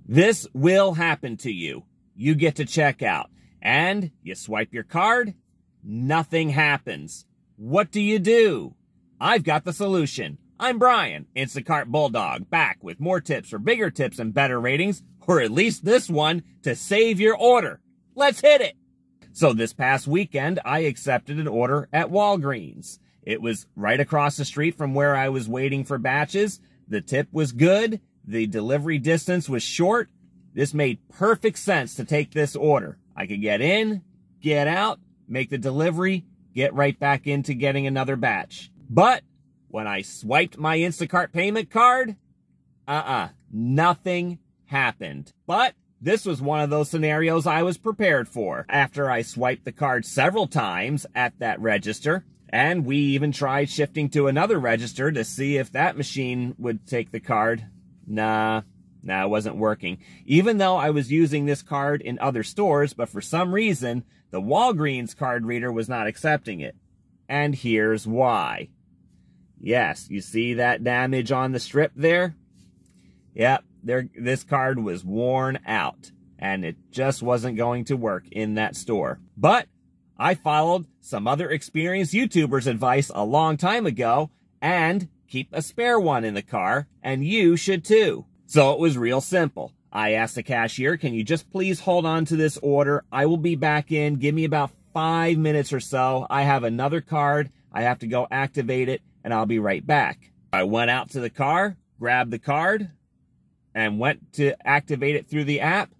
This will happen to you. You get to checkout and you swipe your card, nothing happens. What do? I've got the solution. I'm Brian, Instacart Bulldog, back with more tips for bigger tips and better ratings, or at least this one, to save your order. Let's hit it. So this past weekend, I accepted an order at Walgreens. It was right across the street from where I was waiting for batches. The tip was good. The delivery distance was short. This made perfect sense to take this order. I could get in, get out, make the delivery, get right back into getting another batch. But when I swiped my Instacart payment card, nothing happened. But this was one of those scenarios I was prepared for. After I swiped the card several times at that register, and we even tried shifting to another register to see if that machine would take the card. Nah, it wasn't working. Even though I was using this card in other stores, but for some reason, the Walgreens card reader was not accepting it. And here's why. Yes, you see that damage on the strip there? Yep, this card was worn out, and it just wasn't going to work in that store. But I followed some other experienced YouTubers' advice a long time ago, and keep a spare one in the car, and you should too. So it was real simple. I asked the cashier, can you just please hold on to this order? I will be back in. Give me about 5 minutes or so. I have another card. I have to go activate it, and I'll be right back. I went out to the car, grabbed the card, and went to activate it through the app.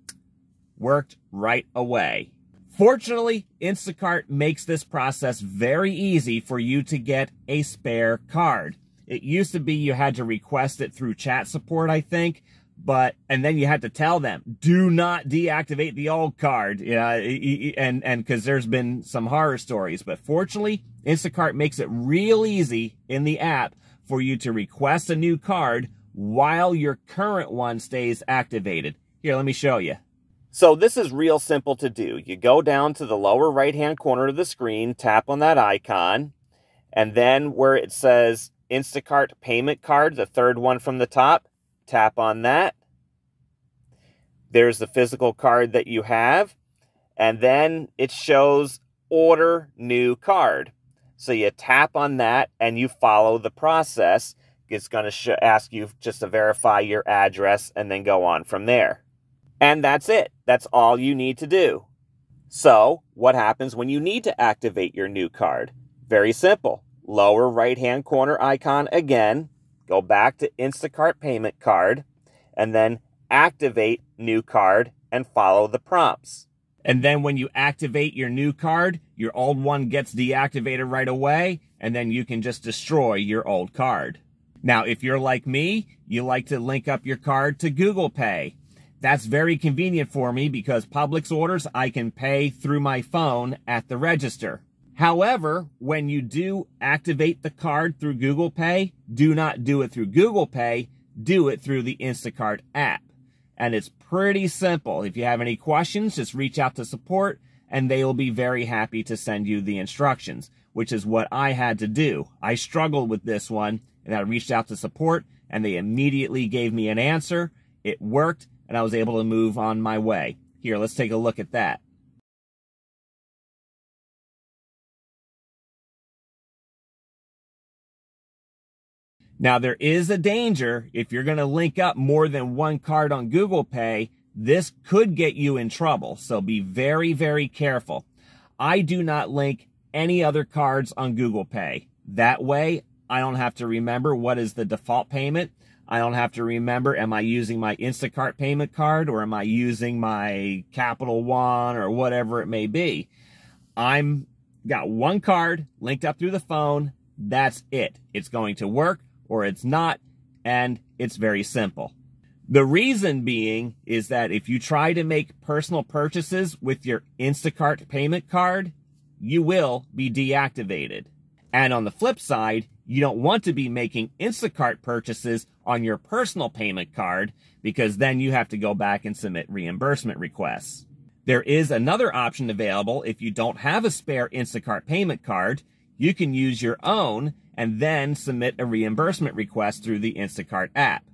Worked right away. Fortunately, Instacart makes this process very easy for you to get a spare card. It used to be you had to request it through chat support, I think, and then you had to tell them, do not deactivate the old card, and because there's been some horror stories. But fortunately, Instacart makes it real easy in the app for you to request a new card while your current one stays activated. Here, let me show you. So this is real simple to do. You go down to the lower right-hand corner of the screen, tap on that icon, and then where it says Instacart payment card, the third one from the top, tap on that. There's the physical card that you have, and then it shows order new card. So you tap on that and you follow the process. It's going to ask you just to verify your address and then go on from there. And that's it. That's all you need to do. So what happens when you need to activate your new card? Very simple. Lower right-hand corner icon again, go back to Instacart payment card, and then activate new card and follow the prompts. And then when you activate your new card, your old one gets deactivated right away, and then you can just destroy your old card. Now, if you're like me, you like to link up your card to Google Pay. That's very convenient for me because Publix orders I can pay through my phone at the register. However, when you do activate the card through Google Pay, do not do it through Google Pay, do it through the Instacart app. And it's pretty simple. If you have any questions, just reach out to support and they will be very happy to send you the instructions, which is what I had to do. I struggled with this one and I reached out to support and they immediately gave me an answer. It worked and I was able to move on my way. Here, let's take a look at that. Now, there is a danger if you're going to link up more than one card on Google Pay. This could get you in trouble, so be very, very careful. I do not link any other cards on Google Pay. That way, I don't have to remember what is the default payment. I don't have to remember, am I using my Instacart payment card or am I using my Capital One or whatever it may be. I'm got one card linked up through the phone. That's it. It's going to work or it's not, and it's very simple. The reason being is that if you try to make personal purchases with your Instacart payment card, you will be deactivated. And on the flip side, you don't want to be making Instacart purchases on your personal payment card because then you have to go back and submit reimbursement requests. There is another option available if you don't have a spare Instacart payment card. You can use your own and then submit a reimbursement request through the Instacart app.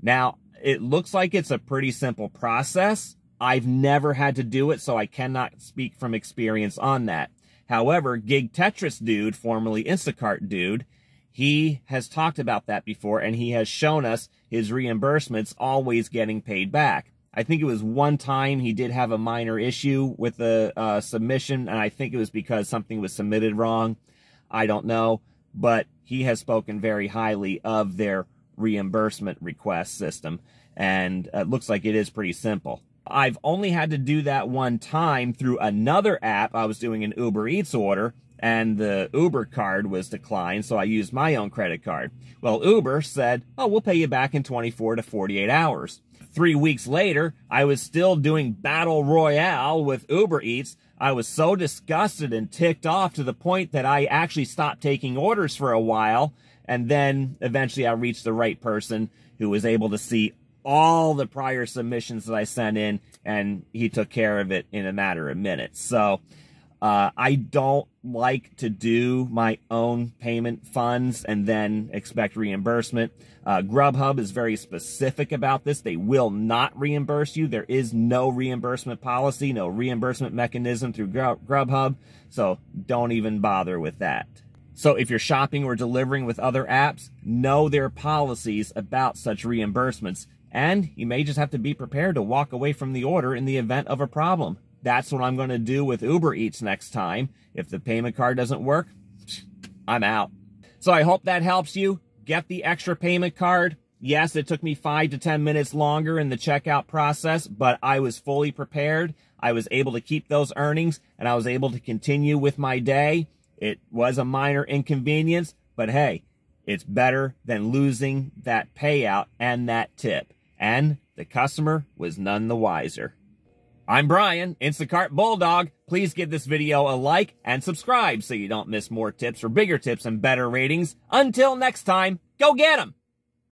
Now, It looks like it's a pretty simple process. I've never had to do it, so I cannot speak from experience on that. However, Gig Tetris Dude, formerly Instacart Dude, he has talked about that before, and he has shown us his reimbursements always getting paid back. I think it was one time he did have a minor issue with the submission, and I think it was because something was submitted wrong. I don't know, but he has spoken very highly of their reimbursement request system, and it looks like it is pretty simple. I've only had to do that one time through another app. I was doing an Uber Eats order, and the Uber card was declined, so I used my own credit card. Well, Uber said, oh, we'll pay you back in 24 to 48 hours. 3 weeks later, I was still doing Battle Royale with Uber Eats. I was so disgusted and ticked off to the point that I actually stopped taking orders for a while, and then eventually I reached the right person who was able to see all the prior submissions that I sent in, and he took care of it in a matter of minutes. So I don't like to do my own payment funds and then expect reimbursement. Grubhub is very specific about this. They will not reimburse you. There is no reimbursement policy, no reimbursement mechanism through Grubhub, so don't even bother with that. So if you're shopping or delivering with other apps, know their policies about such reimbursements, and you may just have to be prepared to walk away from the order in the event of a problem. That's what I'm going to do with Uber Eats next time. If the payment card doesn't work, I'm out. So I hope that helps you. Get the extra payment card. Yes, it took me 5 to 10 minutes longer in the checkout process, but I was fully prepared. I was able to keep those earnings, and I was able to continue with my day. It was a minor inconvenience, but hey, it's better than losing that payout and that tip. And the customer was none the wiser. I'm Brian, Instacart Bulldog. Please give this video a like and subscribe so you don't miss more tips for bigger tips and better ratings. Until next time, go get 'em!